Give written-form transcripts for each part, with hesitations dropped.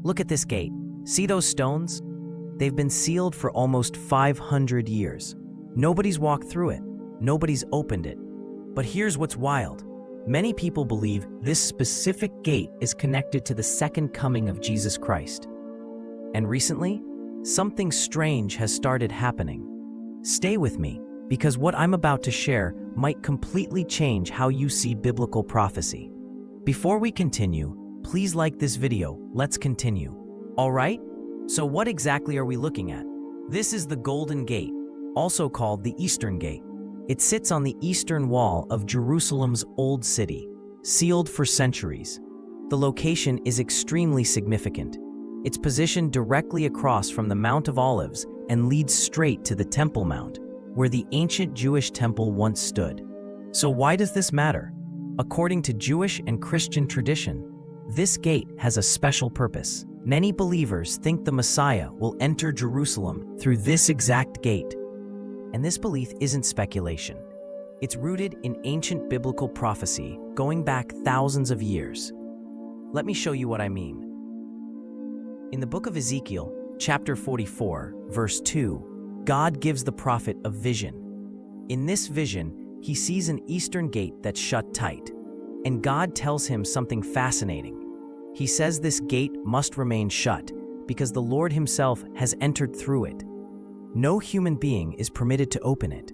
Look at this gate. See those stones? They've been sealed for almost 500 years. Nobody's walked through it. Nobody's opened it. But here's what's wild. Many people believe this specific gate is connected to the second coming of Jesus Christ. And recently, something strange has started happening. Stay with me, because what I'm about to share might completely change how you see biblical prophecy. Before we continue, please like this video. Let's continue. All right? So what exactly are we looking at? This is the Golden Gate, also called the Eastern Gate. It sits on the eastern wall of Jerusalem's Old City, sealed for centuries. The location is extremely significant. It's positioned directly across from the Mount of Olives and leads straight to the Temple Mount, where the ancient Jewish temple once stood. So why does this matter? According to Jewish and Christian tradition, this gate has a special purpose. Many believers think the Messiah will enter Jerusalem through this exact gate. And this belief isn't speculation. It's rooted in ancient biblical prophecy going back thousands of years. Let me show you what I mean. In the book of Ezekiel, chapter 44, verse 2, God gives the prophet a vision. In this vision, he sees an eastern gate that's shut tight, and God tells him something fascinating. He says this gate must remain shut because the Lord himself has entered through it. No human being is permitted to open it.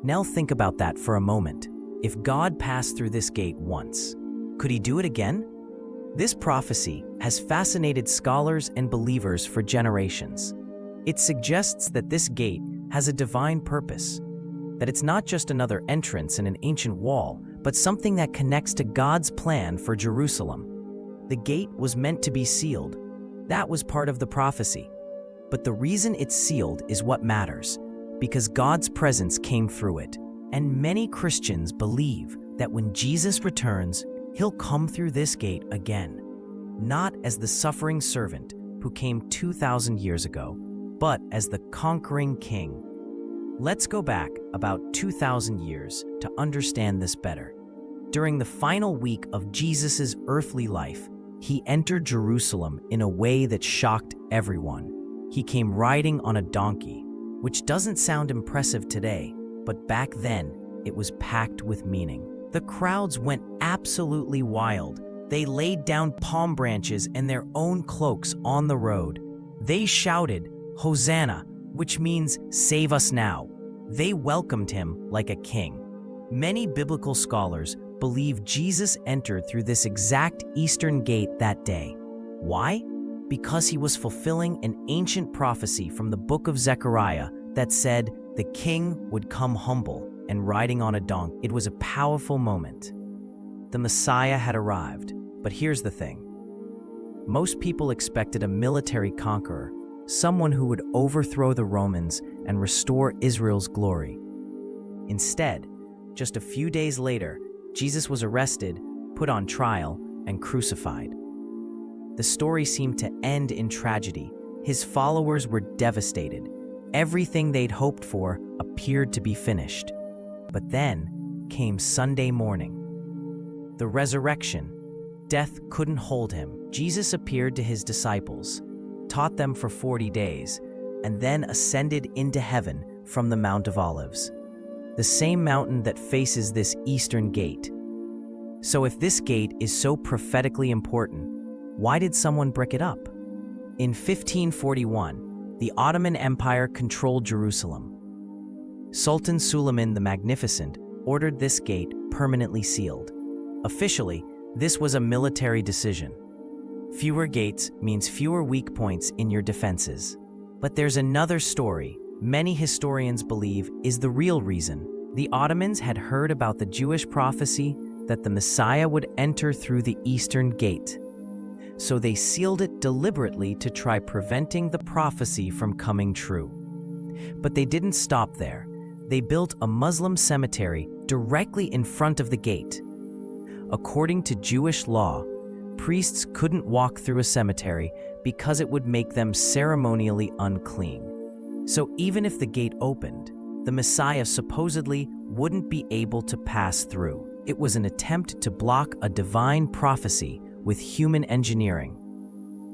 Now think about that for a moment. If God passed through this gate once, could he do it again? This prophecy has fascinated scholars and believers for generations. It suggests that this gate has a divine purpose, that it's not just another entrance in an ancient wall, but something that connects to God's plan for Jerusalem. The gate was meant to be sealed. That was part of the prophecy. But the reason it's sealed is what matters, because God's presence came through it. And many Christians believe that when Jesus returns, he'll come through this gate again, not as the suffering servant who came 2,000 years ago, but as the conquering king. Let's go back about 2,000 years to understand this better. During the final week of Jesus' earthly life, he entered Jerusalem in a way that shocked everyone. He came riding on a donkey, which doesn't sound impressive today, but back then, it was packed with meaning. The crowds went absolutely wild. They laid down palm branches and their own cloaks on the road. They shouted, "Hosanna," which means "Save us now." They welcomed him like a king. Many biblical scholars believe Jesus entered through this exact eastern gate that day. Why? Because he was fulfilling an ancient prophecy from the book of Zechariah that said the king would come humble and riding on a donkey. It was a powerful moment. The Messiah had arrived, but here's the thing. Most people expected a military conqueror, someone who would overthrow the Romans and restore Israel's glory. Instead, just a few days later, Jesus was arrested, put on trial, and crucified. The story seemed to end in tragedy. His followers were devastated. Everything they'd hoped for appeared to be finished. But then came Sunday morning. The resurrection. Death couldn't hold him. Jesus appeared to his disciples, taught them for 40 days, and then ascended into heaven from the Mount of Olives, the same mountain that faces this eastern gate. So if this gate is so prophetically important, why did someone brick it up? In 1541, the Ottoman Empire controlled Jerusalem. Sultan Suleiman the Magnificent ordered this gate permanently sealed. Officially, this was a military decision. Fewer gates means fewer weak points in your defenses. But there's another story many historians believe is the real reason. The Ottomans had heard about the Jewish prophecy that the Messiah would enter through the eastern gate. So they sealed it deliberately to try preventing the prophecy from coming true. But they didn't stop there. They built a Muslim cemetery directly in front of the gate. According to Jewish law, priests couldn't walk through a cemetery because it would make them ceremonially unclean. So even if the gate opened, the Messiah supposedly wouldn't be able to pass through. It was an attempt to block a divine prophecy with human engineering.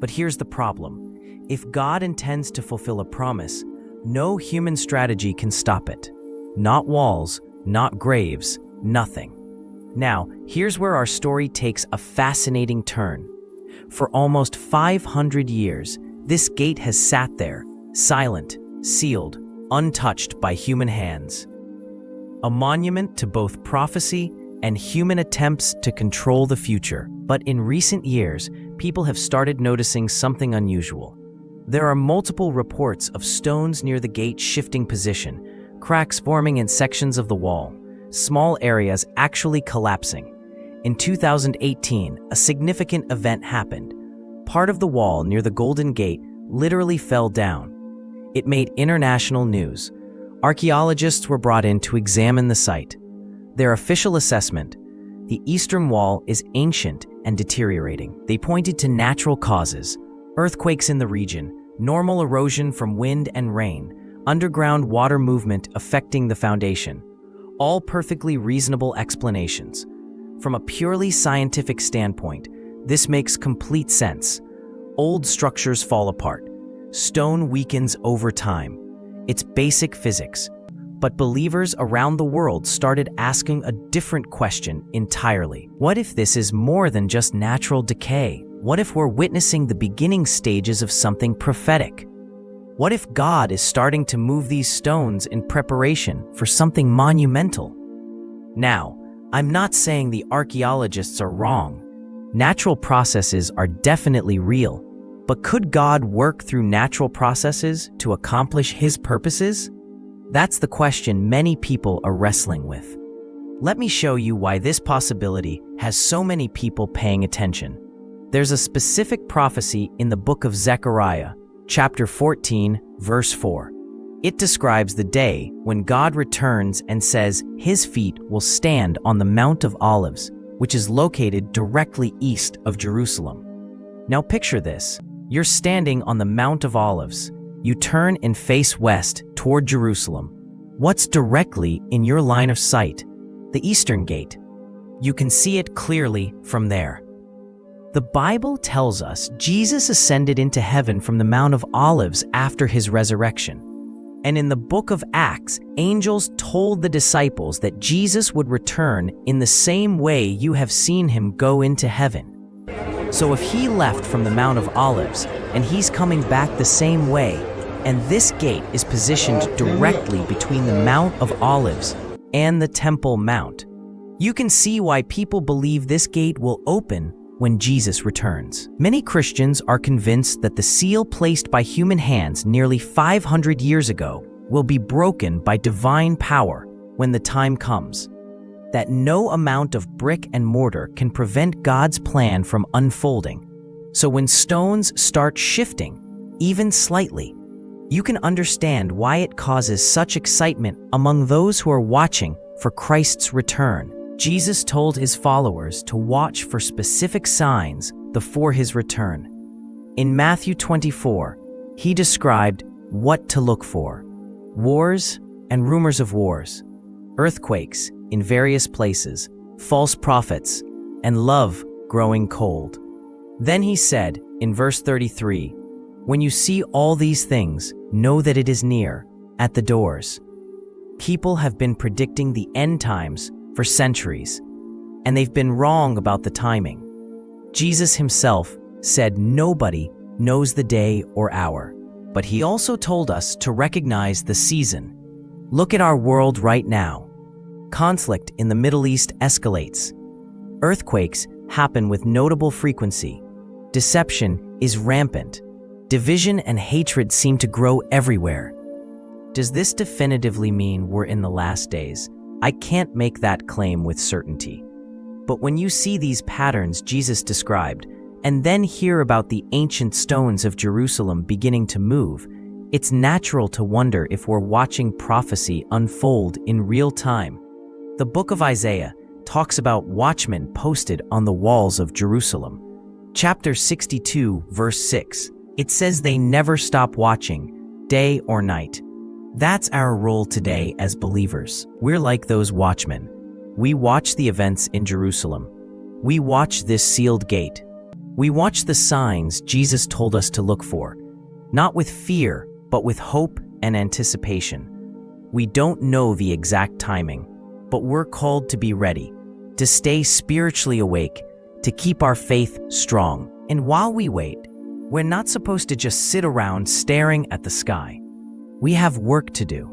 But here's the problem. If God intends to fulfill a promise, no human strategy can stop it. Not walls, not graves, nothing. Now, here's where our story takes a fascinating turn. For almost 500 years, this gate has sat there, silent, sealed, untouched by human hands. A monument to both prophecy and human attempts to control the future. But in recent years, people have started noticing something unusual. There are multiple reports of stones near the gate shifting position, cracks forming in sections of the wall, small areas actually collapsing. In 2018, a significant event happened. Part of the wall near the Golden Gate literally fell down. It made international news. Archaeologists were brought in to examine the site. Their official assessment: the eastern wall is ancient and deteriorating. They pointed to natural causes: earthquakes in the region, normal erosion from wind and rain, underground water movement affecting the foundation. All perfectly reasonable explanations. From a purely scientific standpoint, this makes complete sense. Old structures fall apart. Stone weakens over time. It's basic physics. But believers around the world started asking a different question entirely. What if this is more than just natural decay? What if we're witnessing the beginning stages of something prophetic? What if God is starting to move these stones in preparation for something monumental? Now, I'm not saying the archaeologists are wrong. Natural processes are definitely real. But could God work through natural processes to accomplish His purposes? That's the question many people are wrestling with. Let me show you why this possibility has so many people paying attention. There's a specific prophecy in the book of Zechariah, chapter 14, verse 4. It describes the day when God returns and says His feet will stand on the Mount of Olives, which is located directly east of Jerusalem. Now picture this. You're standing on the Mount of Olives. You turn and face west toward Jerusalem. What's directly in your line of sight? The Eastern Gate. You can see it clearly from there. The Bible tells us Jesus ascended into heaven from the Mount of Olives after His resurrection. And in the book of Acts, angels told the disciples that Jesus would return in the same way you have seen Him go into heaven. So if He left from the Mount of Olives, and He's coming back the same way, and this gate is positioned directly between the Mount of Olives and the Temple Mount, you can see why people believe this gate will open when Jesus returns. Many Christians are convinced that the seal placed by human hands nearly 500 years ago will be broken by divine power when the time comes. That no amount of brick and mortar can prevent God's plan from unfolding. So when stones start shifting, even slightly, you can understand why it causes such excitement among those who are watching for Christ's return. Jesus told His followers to watch for specific signs before His return. In Matthew 24, He described what to look for: wars and rumors of wars, earthquakes in various places, false prophets, and love growing cold. Then He said in verse 33, "When you see all these things, know that it is near, at the doors." People have been predicting the end times for centuries, and they've been wrong about the timing. Jesus Himself said nobody knows the day or hour, but He also told us to recognize the season. Look at our world right now. Conflict in the Middle East escalates. Earthquakes happen with notable frequency. Deception is rampant. Division and hatred seem to grow everywhere. Does this definitively mean we're in the last days? I can't make that claim with certainty. But when you see these patterns Jesus described, and then hear about the ancient stones of Jerusalem beginning to move, it's natural to wonder if we're watching prophecy unfold in real time. The book of Isaiah talks about watchmen posted on the walls of Jerusalem. Chapter 62, verse 6, it says they never stop watching, day or night. That's our role today as believers. We're like those watchmen. We watch the events in Jerusalem. We watch this sealed gate. We watch the signs Jesus told us to look for, not with fear, but with hope and anticipation. We don't know the exact timing, but we're called to be ready, to stay spiritually awake, to keep our faith strong. And while we wait, we're not supposed to just sit around staring at the sky. We have work to do.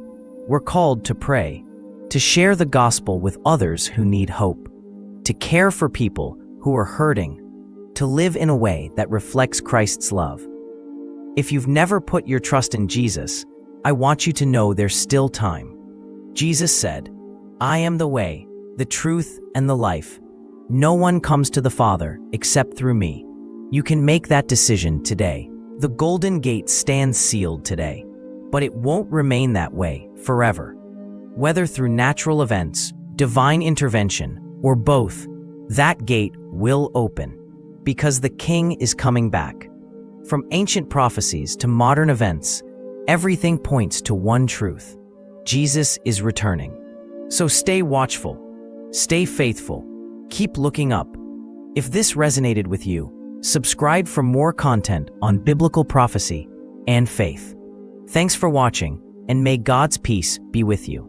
We're called to pray, to share the gospel with others who need hope, to care for people who are hurting, to live in a way that reflects Christ's love. If you've never put your trust in Jesus, I want you to know there's still time. Jesus said, "I am the way, the truth, and the life. No one comes to the Father except through me." You can make that decision today. The Golden Gate stands sealed today, but it won't remain that way forever. Whether through natural events, divine intervention, or both, that gate will open, because the King is coming back. From ancient prophecies to modern events, everything points to one truth: Jesus is returning. So stay watchful, stay faithful, keep looking up. If this resonated with you, subscribe for more content on biblical prophecy and faith. Thanks for watching, and may God's peace be with you.